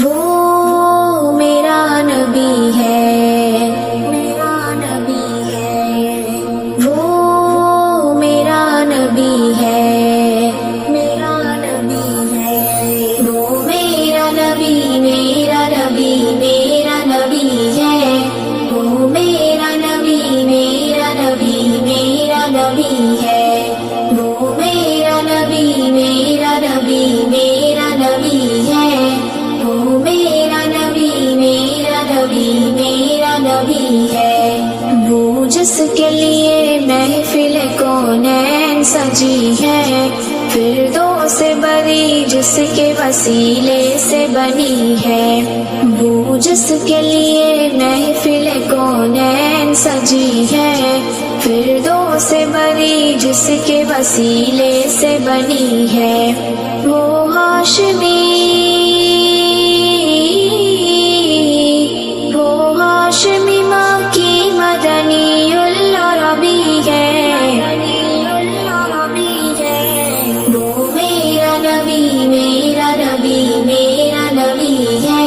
وہ میرا نبی ہے، میرا نبی ہے، وہ میرا نبی ہے، میرا نبی ہے، وہ میرا نبی، میرا نبی، میرا نبی ہے، وہ میرا نبی، میرا نبی، میرا نبی ہے، وہ میرا نبی، میرا نبی، میرا نبی ہے، وہ میرا نبی، میرا نبی، میرا نبی ہے، وہ جس کے لیے محفل کونین سجی ہے، فردوس بری جس کے وسیلے سے بنی ہے، وہ جس کے لیے محفل کونین سجی ہے، فردوس بری جس کے وسیلے سے بنی ہے، وہ ہاشمی، ہاشمی ماں کی مدنی العربی ہے، وہ میرا نبی، میرا نبی، میرا نبی ہے،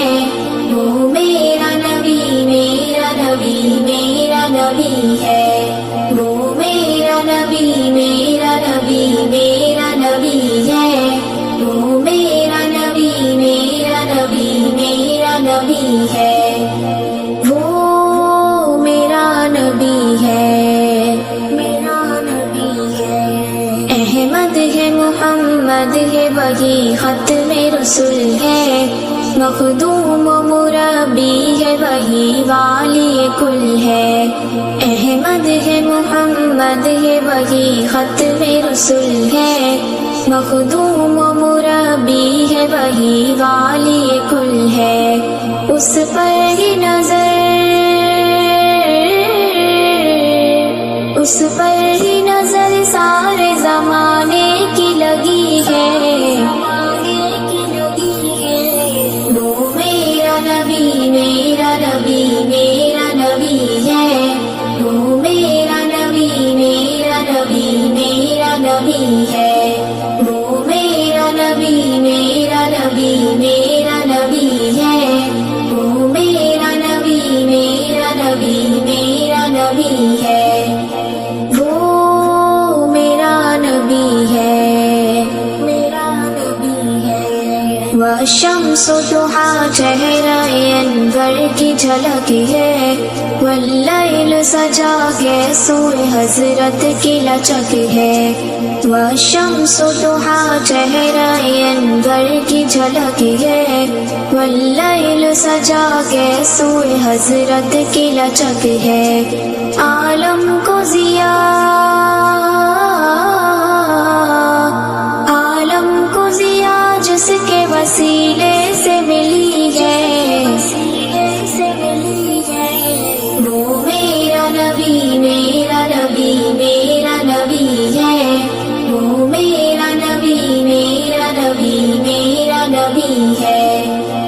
وہ میرا نبی، میرا نبی، میرا نبی ہے، وہ میرا نبی، میرا نبی، میرا نبی ہے، وہ میرا نبی، میرا نبی، میرا نبی ہے، وہ میرا نبی ہے، میرا نبی ہے، احمد ہے، محمد ہے، وہی ختم رسول ہے، مخدوم و مربی ہے، وہی والی کل ہے، احمد ہے، محمد ہے، وہی ختم رسول ہے، مخدوم و مربی ہے، وہی والی کل ہے، اس پر ہی نظر، اس پر ہی نظر سارے زمانے کی لگی ہے، وہ میرا نبی، میرا نبی، میرا نبی ہے، وہ میرا نبی، میرا نبی، میرا نبی ہے، وہ میرا نبی، میرا نبی، میرا نبی ہے، وہ میرا نبی، میرا نبی، میرا نبی ہے، وہ میرا نبی ہے، میرا نبی ہے، والشمس ضحیٰ چہرہ انور کی جھلک ہے، واللیل سجا کے سوئے حضرت کی لچک ہے، والشمس ضحیٰ چہرہ انور کی جھلک ہے، واللیل سجا کے سوئے حضرت کی لچک ہے، عالم کو ضیا، عالم کو ضیا جس کے وسیلے سے ملی ہے، وہ میرا نبی، میرا نبی، میرا نبی ہے، وہ میرا نبی، میرا نبی، میرا نبی ہے،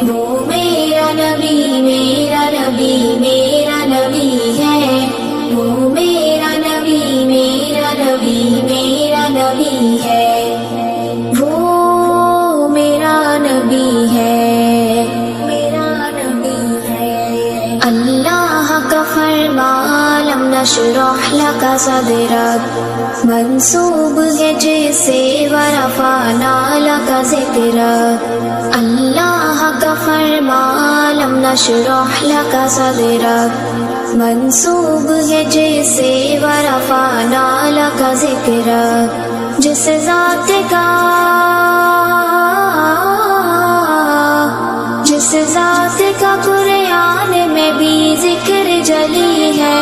وہ میرا نبی، میرا نبی، میرا نبی ہے، وہ میرا نبی، میرا نبی، میرا نبی ہے، وہ میرا نبی ہے، میرا نبی ہے، اللہ کا فرمان لم نشرح لک صدرک منسوب ہے جسے ورفعنا لک ذکرک، اللہ کا فرمان لم نشرح لک صدرک منسوب ہے جسے ورفعنا لک ذکرک، جس ذات کا، جس ذات کا قرآن میں بھی ذکر جلی ہے،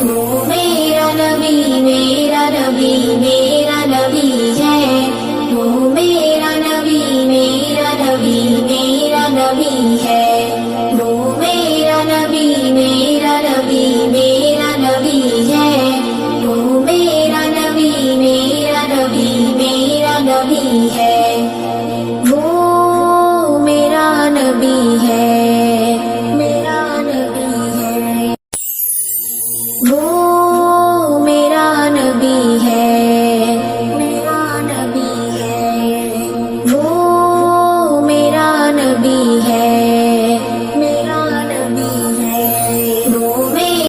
وہ میرا نبی، میرا نبی، میرا نبی ہے، وہ میرا نبی، میرا نبی، میرا نبی ہے، وہ میرا نبی، میرا نبی، میرا نبی ہے، وہ میرا نبی، میرا نبی، میرا نبی ہے،